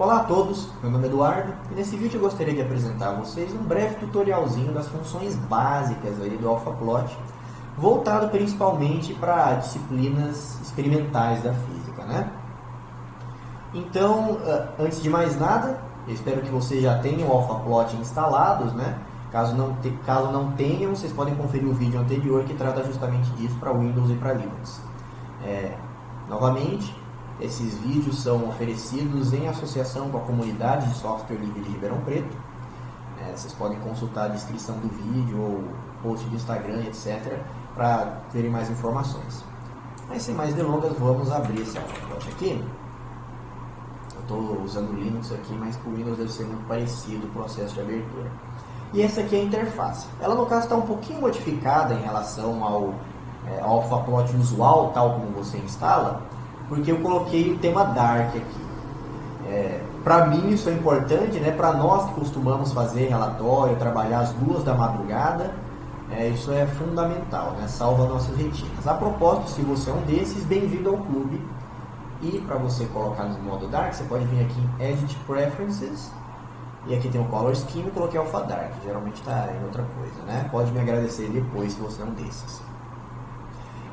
Olá a todos, meu nome é Eduardo e nesse vídeo eu gostaria de apresentar a vocês um breve tutorialzinho das funções básicas aí do AlphaPlot, voltado principalmente para disciplinas experimentais da física, né? Então, antes de mais nada, eu espero que vocês já tenham o AlphaPlot instalados, né? Caso não tenham, vocês podem conferir o vídeo anterior que trata justamente disso para Windows e para Linux. Novamente, esses vídeos são oferecidos em associação com a comunidade de software livre de Ribeirão Preto. Vocês podem consultar a descrição do vídeo ou post do Instagram, etc., para verem mais informações. Mas sem mais delongas, vamos abrir esse AlphaPlot aqui. Eu estou usando o Linux aqui, mas para o Windows deve ser muito parecido o processo de abertura. E essa aqui é a interface. Ela, no caso, está um pouquinho modificada em relação ao AlphaPlot usual, tal como você instala, porque eu coloquei o tema Dark aqui. Para mim isso é importante, né? Para nós que costumamos fazer relatório, trabalhar às 2 da madrugada, isso é fundamental, né? Salva nossas retinas. A propósito, se você é um desses, bem-vindo ao clube. E para você colocar no modo Dark, você pode vir aqui em Edit Preferences, e aqui tem o Color Scheme e coloquei Alpha Dark, geralmente está em outra coisa, né? Pode me agradecer depois se você é um desses.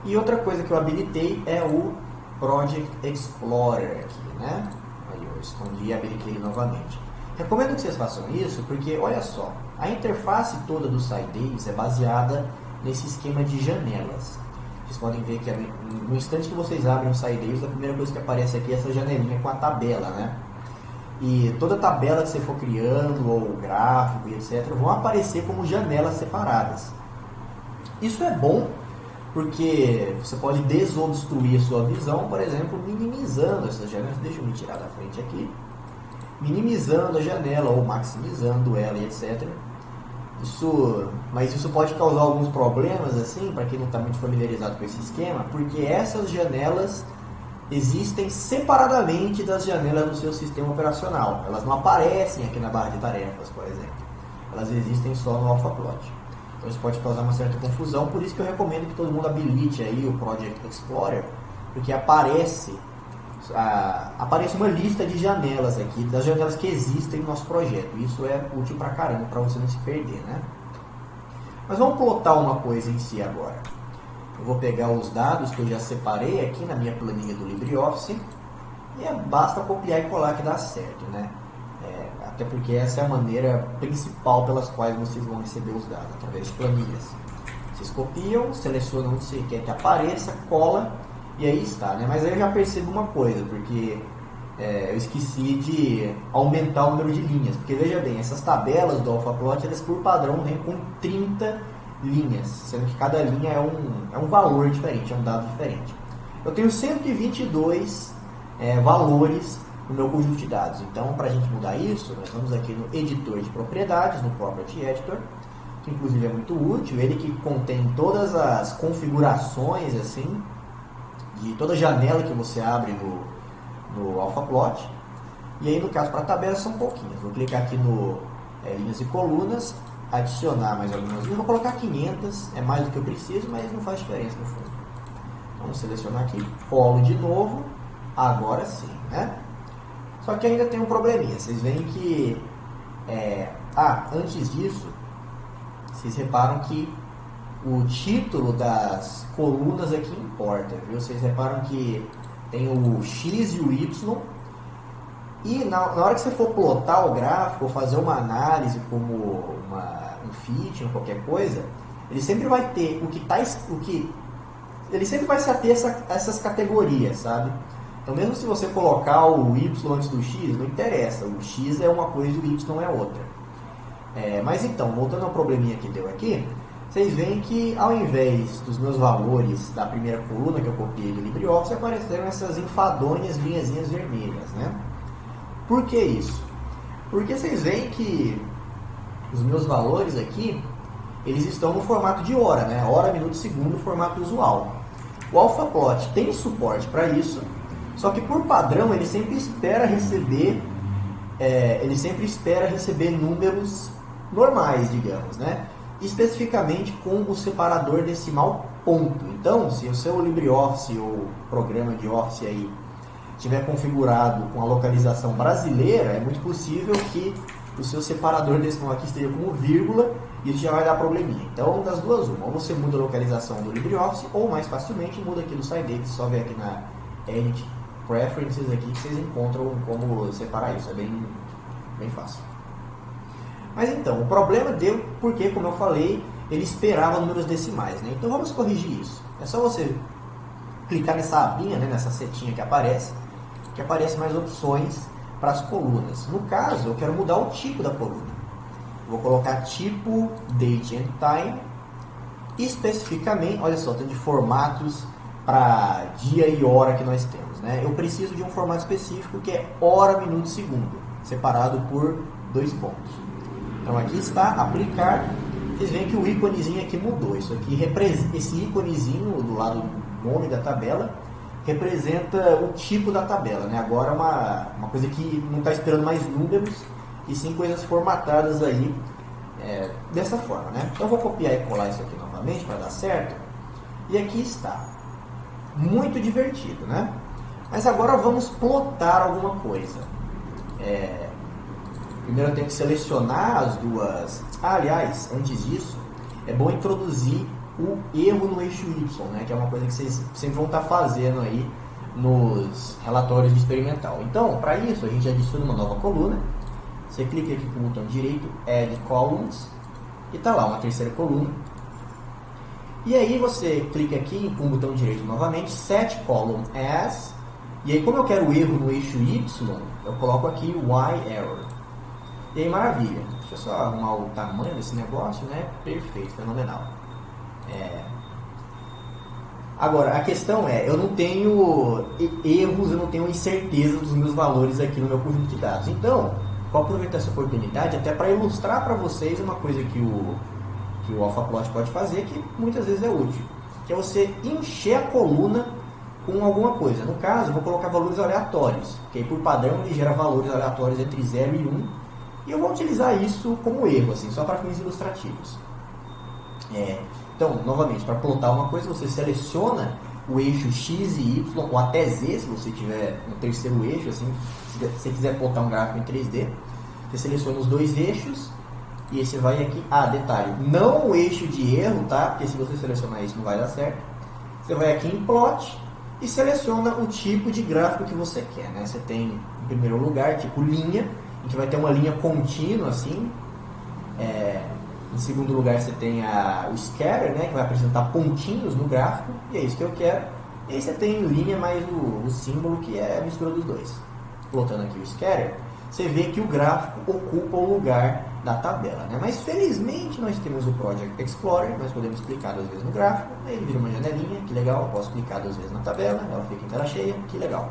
E outra coisa que eu habilitei é o Project Explorer aqui, né? Aí eu escondi e habilitei ele novamente. Recomendo que vocês façam isso porque, olha só, a interface toda do SciDays é baseada nesse esquema de janelas. Vocês podem ver que no instante que vocês abrem o SciDays, a primeira coisa que aparece aqui é essa janelinha com a tabela, né? E toda tabela que você for criando, ou gráfico e etc., vão aparecer como janelas separadas. Isso é bom porque você pode desobstruir a sua visão, por exemplo, minimizando essas janelas. Deixa eu me tirar da frente aqui. Minimizando a janela ou maximizando ela e etc. Mas isso pode causar alguns problemas, assim, para quem não está muito familiarizado com esse esquema, porque essas janelas existem separadamente das janelas do seu sistema operacional. Elas não aparecem aqui na barra de tarefas, por exemplo. Elas existem só no AlphaPlot. Então isso pode causar uma certa confusão, por isso que eu recomendo que todo mundo habilite aí o Project Explorer, porque aparece uma lista de janelas aqui, das janelas que existem no nosso projeto. Isso é útil pra caramba, para você não se perder, né? Mas vamos plotar uma coisa em si agora. Eu vou pegar os dados que eu já separei aqui na minha planilha do LibreOffice e basta copiar e colar que dá certo, né? Até porque essa é a maneira principal pelas quais vocês vão receber os dados, através de planilhas. Vocês copiam, selecionam onde você quer que apareça, cola e aí está, né? Mas aí eu já percebo uma coisa, porque eu esqueci de aumentar o número de linhas. Porque veja bem, essas tabelas do AlphaPlot, elas por padrão vêm com 30 linhas, sendo que cada linha é um valor diferente, é um dado diferente. Eu tenho 122 valores no meu conjunto de dados. Então, para a gente mudar isso, nós vamos aqui no editor de propriedades, no Property Editor, que inclusive é muito útil, ele que contém todas as configurações assim, de toda janela que você abre no AlphaPlot. E aí, no caso, para tabelas são pouquinhas. Vou clicar aqui no linhas e colunas, adicionar mais algumas linhas, vou colocar 500, é mais do que eu preciso, mas não faz diferença no fundo. Vamos selecionar aqui, colo de novo, agora sim, né? Só que ainda tem um probleminha, vocês veem que, antes disso, vocês reparam que o título das colunas aqui importa, viu? Vocês reparam que tem o X e o Y, e na hora que você for plotar o gráfico ou fazer uma análise como um fit ou qualquer coisa, ele sempre vai ter ele sempre vai se ater a essas categorias, sabe? Então mesmo se você colocar o Y antes do X, não interessa, o X é uma coisa e o Y é outra. Mas então, voltando ao probleminha que deu aqui, vocês veem que ao invés dos meus valores da primeira coluna que eu copiei do LibreOffice, apareceram essas enfadonhas linhazinhas vermelhas, né? Por que isso? Porque vocês veem que os meus valores aqui, eles estão no formato de hora, né? Hora, minuto, segundo, formato usual. O AlphaPlot tem suporte para isso, só que por padrão ele sempre espera receber números normais, digamos, né? Especificamente com o separador decimal ponto. Então, se o seu LibreOffice ou programa de Office aí estiver configurado com a localização brasileira, é muito possível que o seu separador decimal aqui esteja como vírgula e isso já vai dar probleminha. Então, das duas, uma. Ou você muda a localização do LibreOffice, ou mais facilmente muda aqui no SciDate, só ver aqui na Edit Preferences aqui que vocês encontram como separar isso. É bem fácil. Mas então, o problema deu porque, como eu falei, ele esperava números decimais, né? Então vamos corrigir isso. É só você clicar nessa abinha, né, nessa setinha que aparece mais opções para as colunas. No caso, eu quero mudar o tipo da coluna. Vou colocar tipo Date and Time. Especificamente, olha só, tem de formatos para dia e hora que nós temos, né? Eu preciso de um formato específico que é hora, minuto, segundo, separado por 2 pontos. Então aqui está, aplicar. Vocês veem que o íconezinho aqui mudou. Isso aqui esse íconezinho do lado do nome da tabela representa o tipo da tabela, né? Agora uma coisa que não está esperando mais números e sim coisas formatadas aí dessa forma, né? Então eu vou copiar e colar isso aqui novamente para dar certo. E aqui está. Muito divertido, né? Mas agora vamos plotar alguma coisa. Primeiro eu tenho que selecionar as duas. Aliás, antes disso, é bom introduzir o erro no eixo Y, né? Que é uma coisa que vocês sempre vão estar fazendo aí nos relatórios de experimental. Então, para isso, a gente adiciona uma nova coluna. Você clica aqui com o botão direito, Add Columns, e está lá uma terceira coluna. E aí você clica aqui com o botão direito novamente, Set Column As, e aí como eu quero o erro no eixo Y, eu coloco aqui Y Error. E aí, maravilha. Deixa eu só arrumar o tamanho desse negócio, né? Perfeito, fenomenal. Agora, a questão é, eu não tenho erros, eu não tenho incerteza dos meus valores aqui no meu conjunto de dados. Então, vou aproveitar essa oportunidade até para ilustrar para vocês uma coisa que o AlphaPlot pode fazer, que muitas vezes é útil, que é você encher a coluna com alguma coisa. No caso, eu vou colocar valores aleatórios, que aí, por padrão ele gera valores aleatórios entre 0 e 1, e eu vou utilizar isso como erro, assim, só para fins ilustrativos. Então, novamente, para plotar uma coisa, você seleciona o eixo X e Y, ou até Z, se você tiver um terceiro eixo, assim, se você quiser plotar um gráfico em 3D, você seleciona os 2 eixos, e aí você vai aqui, detalhe, não o eixo de erro, tá? Porque se você selecionar isso não vai dar certo. Você vai aqui em Plot e seleciona o tipo de gráfico que você quer, né? Você tem, em primeiro lugar, tipo linha, a gente vai ter uma linha contínua, assim. Em segundo lugar, você tem o Scatter, né? Que vai apresentar pontinhos no gráfico, e é isso que eu quero. E aí você tem linha mais o símbolo, que é a mistura dos dois. Plotando aqui o Scatter, você vê que o gráfico ocupa o lugar da tabela, né? Mas felizmente nós temos o Project Explorer, nós podemos clicar 2 vezes no gráfico, aí ele vira uma janelinha, que legal, eu posso clicar 2 vezes na tabela, ela fica em tela cheia, que legal.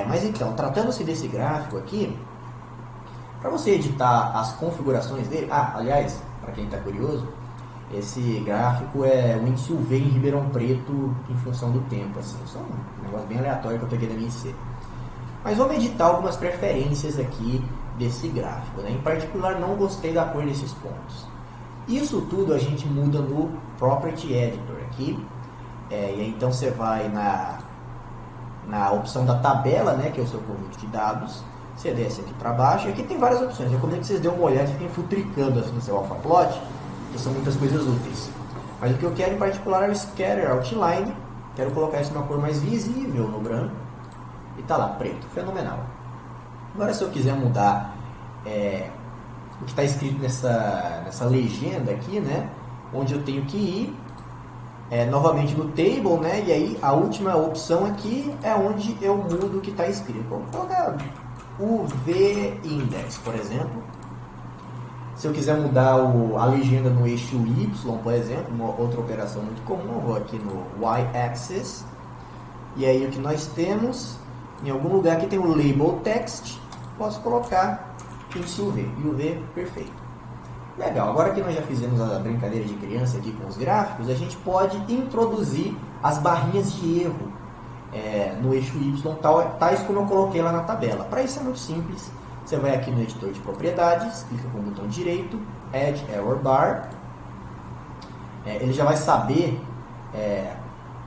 Mas então, tratando-se desse gráfico aqui, para você editar as configurações dele, aliás, para quem está curioso, esse gráfico é o índice UV em Ribeirão Preto em função do tempo, assim, só um negócio bem aleatório que eu peguei da minha IC. Mas vamos editar algumas preferências aqui desse gráfico, né? Em particular, não gostei da cor desses pontos. Isso tudo a gente muda no Property Editor aqui. E aí, então você vai na opção da tabela, né? Que é o seu conjunto de dados. Você desce aqui para baixo. E aqui tem várias opções. Eu recomendo que vocês dêem uma olhada e fiquem futricando assim no seu AlphaPlot, que são muitas coisas úteis. Mas o que eu quero em particular é o Scatter Outline. Quero colocar isso numa cor mais visível no branco. E tá lá, preto. Fenomenal. Agora, se eu quiser mudar o que está escrito nessa legenda aqui, né? Onde eu tenho que ir novamente no Table, né? E aí a última opção aqui é onde eu mudo o que está escrito. Vamos colocar UV Index, por exemplo. Se eu quiser mudar a legenda no eixo Y, por exemplo, uma outra operação muito comum, eu vou aqui no Y-Axis. E aí o que nós temos, em algum lugar aqui tem o Label Text, posso colocar índice UV, e UV perfeito. Legal, agora que nós já fizemos a brincadeira de criança aqui com os gráficos, a gente pode introduzir as barrinhas de erro no eixo Y, tais como eu coloquei lá na tabela. Para isso é muito simples, você vai aqui no editor de propriedades, clica com o botão direito, Add Error Bar, ele já vai saber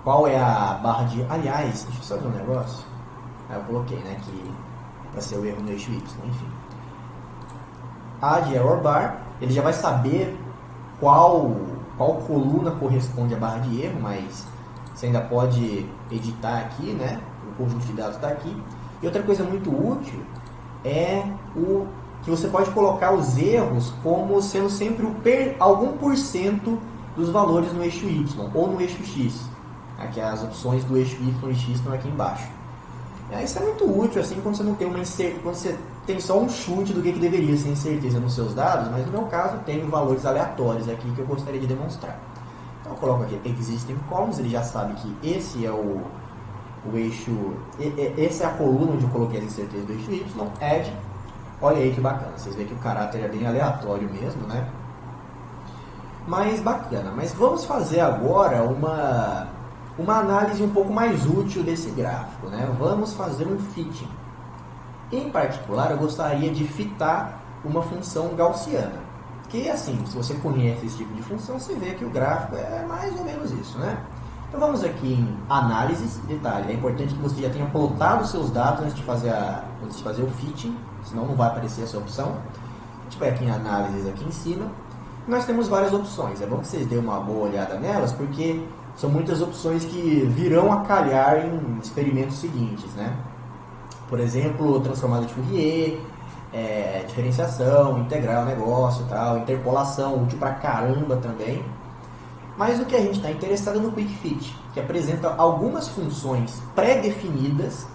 qual é a barra de... Aliás, deixa eu só ver um negócio. Aí eu coloquei, né, que é para ser o erro no eixo Y, enfim. Add error bar, ele já vai saber qual coluna corresponde à barra de erro, mas você ainda pode editar aqui, né? O conjunto de dados está aqui. E outra coisa muito útil é o que você pode colocar os erros como sendo sempre algum % dos valores no eixo Y ou no eixo X. Aqui as opções do eixo Y e X estão aqui embaixo. Isso é muito útil assim quando você não tem quando você tem só um chute do que deveria ser incerteza nos seus dados, mas no meu caso tenho valores aleatórios aqui que eu gostaria de demonstrar. Então eu coloco aqui existing columns, ele já sabe que esse é o eixo, essa é a coluna onde eu coloquei as incertezas do eixo Y, add, olha aí que bacana, vocês veem que o caráter é bem aleatório mesmo, né? Mas bacana, mas vamos fazer agora uma análise um pouco mais útil desse gráfico, né? Vamos fazer um fitting. Em particular, eu gostaria de fitar uma função gaussiana. Que, assim, se você conhece esse tipo de função, você vê que o gráfico é mais ou menos isso, né? Então vamos aqui em análises, detalhe, é importante que você já tenha plotado os seus dados antes de fazer o fitting, senão não vai aparecer essa opção. A gente vai aqui em análises aqui em cima, nós temos várias opções, é bom que vocês dêem uma boa olhada nelas, porque são muitas opções que virão a calhar em experimentos seguintes, né? Por exemplo, transformada de Fourier, diferenciação, integral, negócio, tal, interpolação, útil pra caramba também. Mas o que a gente está interessado é no Quick Fit, que apresenta algumas funções pré-definidas,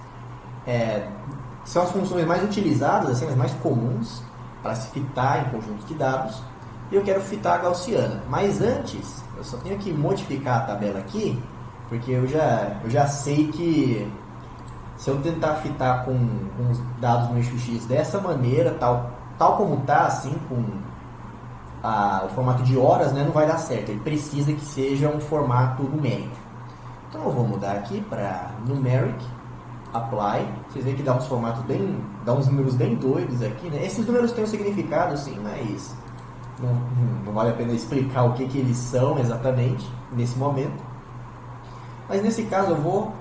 são as funções mais utilizadas, assim, as mais comuns, para se fitar em conjuntos de dados, e eu quero fitar a gaussiana. Mas antes, eu só tenho que modificar a tabela aqui, porque eu já sei que se eu tentar fitar com os dados no eixo X dessa maneira, tal como está, assim, com o formato de horas, né, não vai dar certo. Ele precisa que seja um formato numérico. Então eu vou mudar aqui para numeric, apply. Vocês veem que dá uns formatos dá uns números bem doidos aqui, né? Esses números têm um significado, sim, mas não vale a pena explicar o que eles são exatamente nesse momento. Mas nesse caso eu vou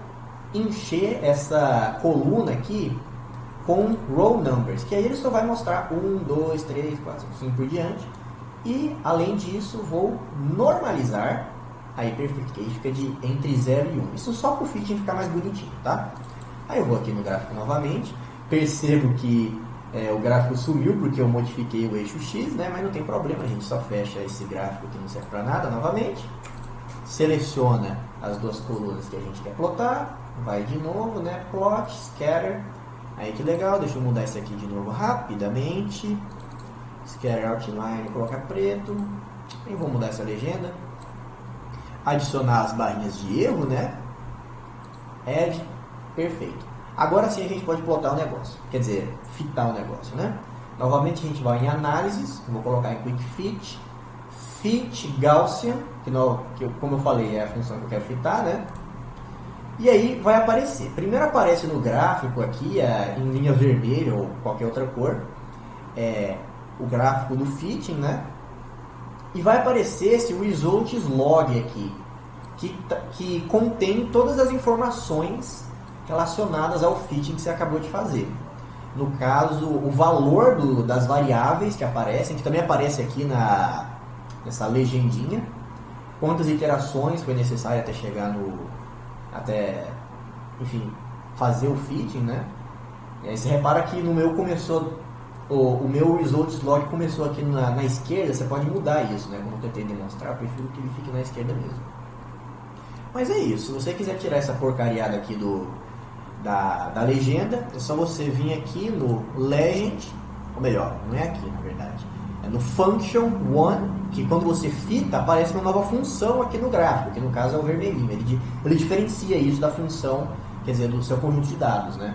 encher essa coluna aqui com row numbers, que aí ele só vai mostrar 1, 2, 3, 4, 5, assim por diante. E além disso vou normalizar a perfeito, que aí fica de entre 0 e 1. Isso só para o fitting ficar mais bonitinho, tá? Aí eu vou aqui no gráfico novamente, percebo que o gráfico sumiu porque eu modifiquei o eixo X, né? Mas não tem problema, a gente só fecha esse gráfico que não serve para nada novamente. Seleciona as duas colunas que a gente quer plotar, vai de novo, né? Plot, scatter. Aí que legal, deixa eu mudar isso aqui de novo rapidamente. Scatter outline, colocar preto. E vou mudar essa legenda. Adicionar as barrinhas de erro, né? Add, perfeito. Agora sim a gente pode plotar o negócio, quer dizer, fitar o negócio, né? Novamente a gente vai em análises, vou colocar em Quick Fit, Fit Gaussian, como eu falei, é a função que eu quero fitar, né? E aí vai aparecer. Primeiro aparece no gráfico aqui, em linha vermelha ou qualquer outra cor, o gráfico do fitting, né? E vai aparecer esse results log aqui, que contém todas as informações relacionadas ao fitting que você acabou de fazer. No caso, o valor das variáveis que aparecem, que também aparece aqui nessa legendinha, quantas iterações foi necessário até chegar enfim, fazer o fitting, né? E aí você repara que no meu começou, o meu results log começou aqui na esquerda, você pode mudar isso, né? Como eu tentei demonstrar, eu prefiro que ele fique na esquerda mesmo. Mas é isso, se você quiser tirar essa porcariada aqui da legenda, é só você vir aqui no legend, ou melhor, não é aqui na verdade, é no function one, que quando você fita, aparece uma nova função aqui no gráfico, que no caso é o vermelhinho, ele diferencia isso da função, quer dizer, do seu conjunto de dados, né?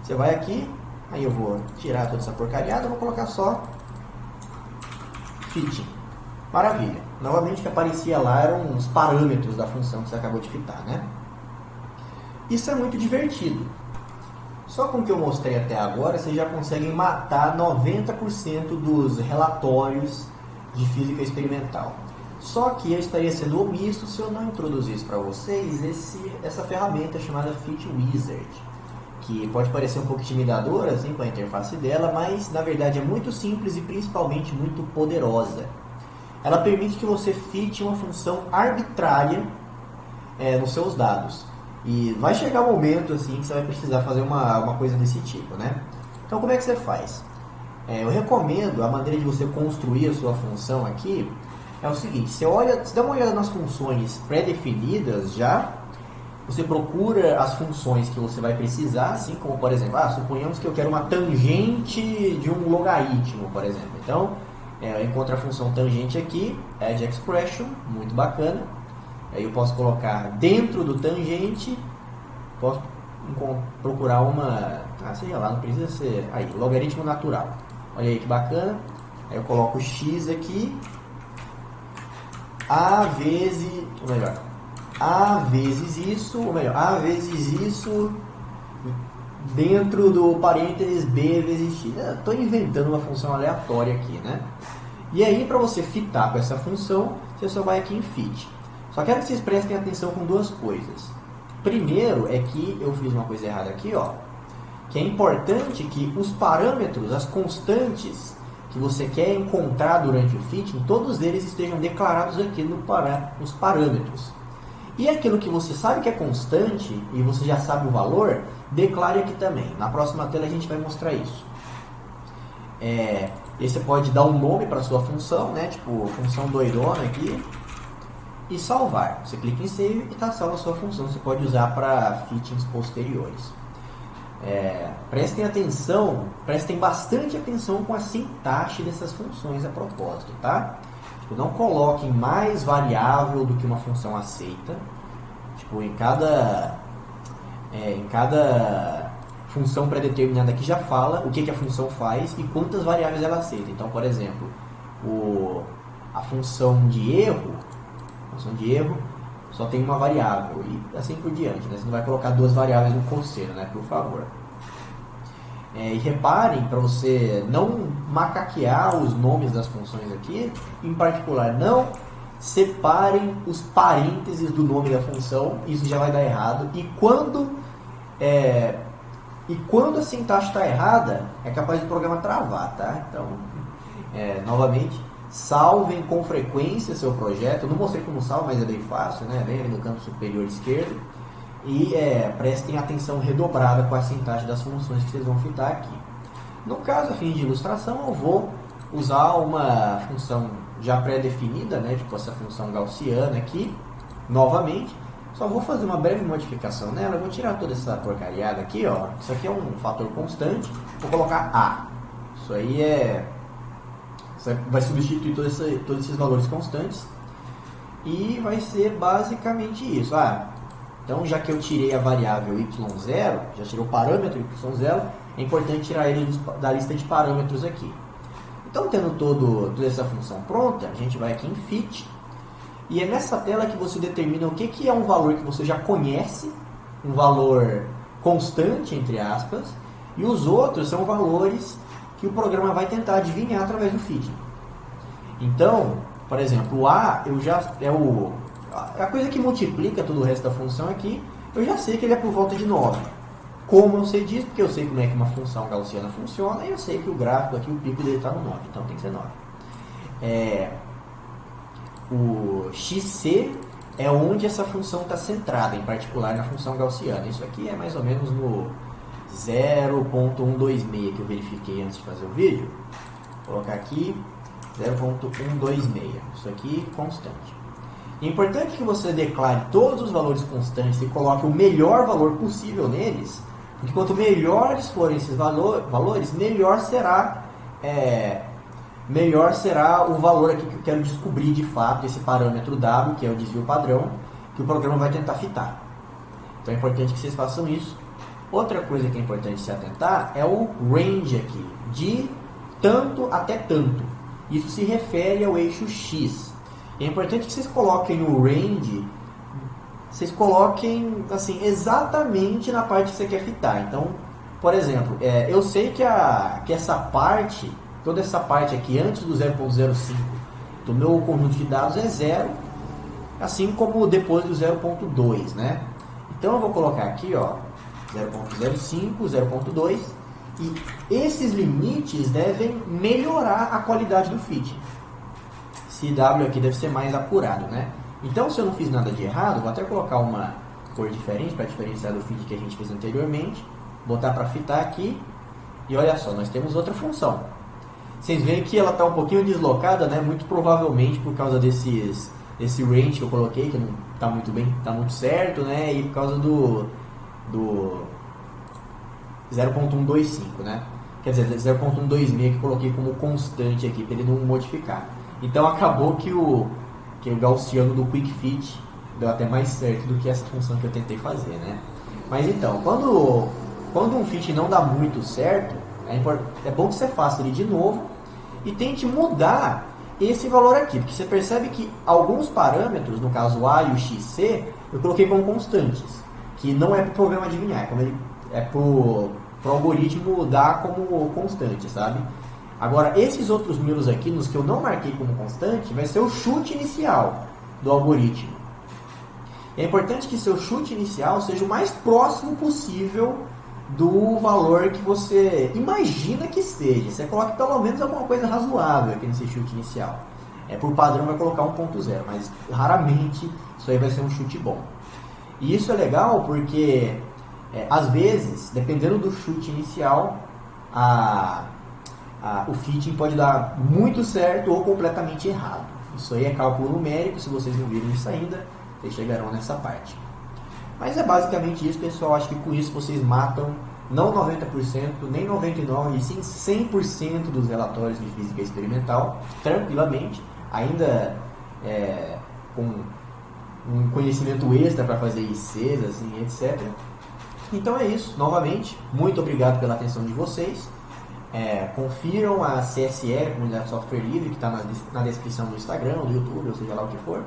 Você vai aqui, aí eu vou tirar toda essa porcariada, vou colocar só fitting. Maravilha. Novamente o que aparecia lá eram os parâmetros da função que você acabou de fitar, né? Isso é muito divertido. Só com o que eu mostrei até agora, vocês já conseguem matar 90% dos relatórios de física experimental. Só que eu estaria sendo omisso se eu não introduzisse para vocês essa ferramenta chamada Fit Wizard, que pode parecer um pouco intimidadora assim, com a interface dela, mas na verdade é muito simples e principalmente muito poderosa. Ela permite que você fite uma função arbitrária nos seus dados. E vai chegar um momento assim, que você vai precisar fazer uma coisa desse tipo, né? Então como é que você faz? Eu recomendo, a maneira de você construir a sua função aqui é o seguinte: você dá uma olhada nas funções pré-definidas já. Você procura as funções que você vai precisar, assim como, por exemplo, suponhamos que eu quero uma tangente de um logaritmo, por exemplo. Então, eu encontro a função tangente aqui, addExpression, muito bacana. Aí eu posso colocar dentro do tangente, posso procurar uma, sei lá, não precisa ser, aí, logaritmo natural. Olha aí que bacana. Aí eu coloco x aqui, a vezes, ou melhor, a vezes isso, ou melhor, a vezes isso dentro do parênteses b vezes x. Estou inventando uma função aleatória aqui, né? E aí, para você fitar com essa função, você só vai aqui em fit. Só quero que vocês prestem atenção com duas coisas. Primeiro é que eu fiz uma coisa errada aqui, ó, que é importante que os parâmetros, as constantes que você quer encontrar durante o fitting, todos eles estejam declarados aqui nos parâmetros. E aquilo que você sabe que é constante e você já sabe o valor, declare aqui também. Na próxima tela a gente vai mostrar isso. E você pode dar um nome para sua função, né? Tipo, função doidona aqui. E salvar. Você clica em save e está salva a sua função. Você pode usar para fittings posteriores. Prestem atenção, prestem bastante atenção com a sintaxe dessas funções a propósito, tá? Tipo, não coloquem mais variável do que uma função aceita. Tipo, em cada função pré-determinada aqui já fala o que a função faz e quantas variáveis ela aceita. Então, por exemplo, a função de erro só tem uma variável e assim por diante, né? Você não vai colocar duas variáveis no conselho, né? Por favor. E reparem, para você não macaquear os nomes das funções aqui, em particular, não separem os parênteses do nome da função, isso já vai dar errado. E quando a sintaxe está errada, é capaz do programa travar, tá? Então, novamente, salvem com frequência seu projeto. Eu não mostrei como salva, mas é bem fácil, né? Vem ali no canto superior esquerdo. E prestem atenção redobrada com a sintaxe das funções que vocês vão fitar aqui. No caso, a fim de ilustração, eu vou usar uma função já pré-definida, né? Tipo essa função gaussiana aqui, novamente. Só vou fazer uma breve modificação nela. Eu vou tirar toda essa porcariada aqui, ó. Isso aqui é um fator constante. Vou colocar A. Isso aí vai substituir todos esses valores constantes. E vai ser basicamente isso. Então, já que eu tirei a variável y0, já tirei o parâmetro y0, é importante tirar ele da lista de parâmetros aqui. Então, tendo toda essa função pronta, a gente vai aqui em fit. E é nessa tela que você determina o que é um valor que você já conhece, um valor constante, entre aspas, e os outros são valores que o programa vai tentar adivinhar através do fit. Então, por exemplo, o A a coisa que multiplica todo o resto da função aqui, eu já sei que ele é por volta de 9. Como eu sei disso? Porque eu sei como é que uma função gaussiana funciona e eu sei que o gráfico aqui, o pico dele está no 9, então tem que ser 9. O XC é onde essa função está centrada, em particular na função gaussiana. Isso aqui é mais ou menos no 0.126 que eu verifiquei antes de fazer o vídeo. Vou colocar aqui 0.126. Isso aqui constante. É importante que você declare todos os valores constantes e coloque o melhor valor possível neles, porque quanto melhores forem esses valores, melhor será o valor aqui que eu quero descobrir de fato, esse parâmetro W, que é o desvio padrão, que o programa vai tentar fitar. Então é importante que vocês façam isso. Outra coisa que é importante se atentar é o range aqui, de tanto até tanto. Isso se refere ao eixo X. É importante que vocês coloquem o range, vocês coloquem assim, exatamente na parte que você quer fitar. Então, por exemplo, eu sei que essa parte, toda essa parte aqui antes do 0.05 do meu conjunto de dados é 0, assim como depois do 0.2, né? Então eu vou colocar aqui, ó, 0.05, 0.2, e esses limites devem melhorar a qualidade do feed. Esse W aqui deve ser mais apurado, né? Então, se eu não fiz nada de errado, vou até colocar uma cor diferente para diferenciar do feed que a gente fez anteriormente, botar para fitar aqui, e olha só, nós temos outra função. Vocês veem que ela está um pouquinho deslocada, né? Muito provavelmente por causa desse range que eu coloquei, que não está muito bem, está muito certo, né? E por causa do 0.125, né? Quer dizer, 0.126 que eu coloquei como constante aqui, para ele não modificar. Então acabou que o gaussiano do Quick Fit deu até mais certo do que essa função que eu tentei fazer, né? Mas então, quando um fit não dá muito certo, é bom que você faça ele de novo e tente mudar esse valor aqui, porque você percebe que alguns parâmetros, no caso A e o XC, eu coloquei como constantes, que não é para o programa adivinhar, é para o algoritmo dar como constante, sabe? Agora, esses outros números aqui, nos que eu não marquei como constante, vai ser o chute inicial do algoritmo. É importante que seu chute inicial seja o mais próximo possível do valor que você imagina que esteja. Você coloca pelo menos alguma coisa razoável aqui nesse chute inicial. Por padrão vai colocar 1.0, mas raramente isso aí vai ser um chute bom. E isso é legal porque, às vezes, dependendo do chute inicial, o fitting pode dar muito certo ou completamente errado. Isso aí é cálculo numérico, se vocês não viram isso ainda, vocês chegarão nessa parte. Mas é basicamente isso, pessoal. Acho que com isso vocês matam não 90%, nem 99%, e sim 100% dos relatórios de física experimental, tranquilamente, ainda com um conhecimento extra para fazer ICs, assim, etc. Então é isso, novamente, muito obrigado pela atenção de vocês. Confiram a CSL, Comunidade Software Livre, que está na descrição do Instagram, do YouTube, ou seja lá o que for.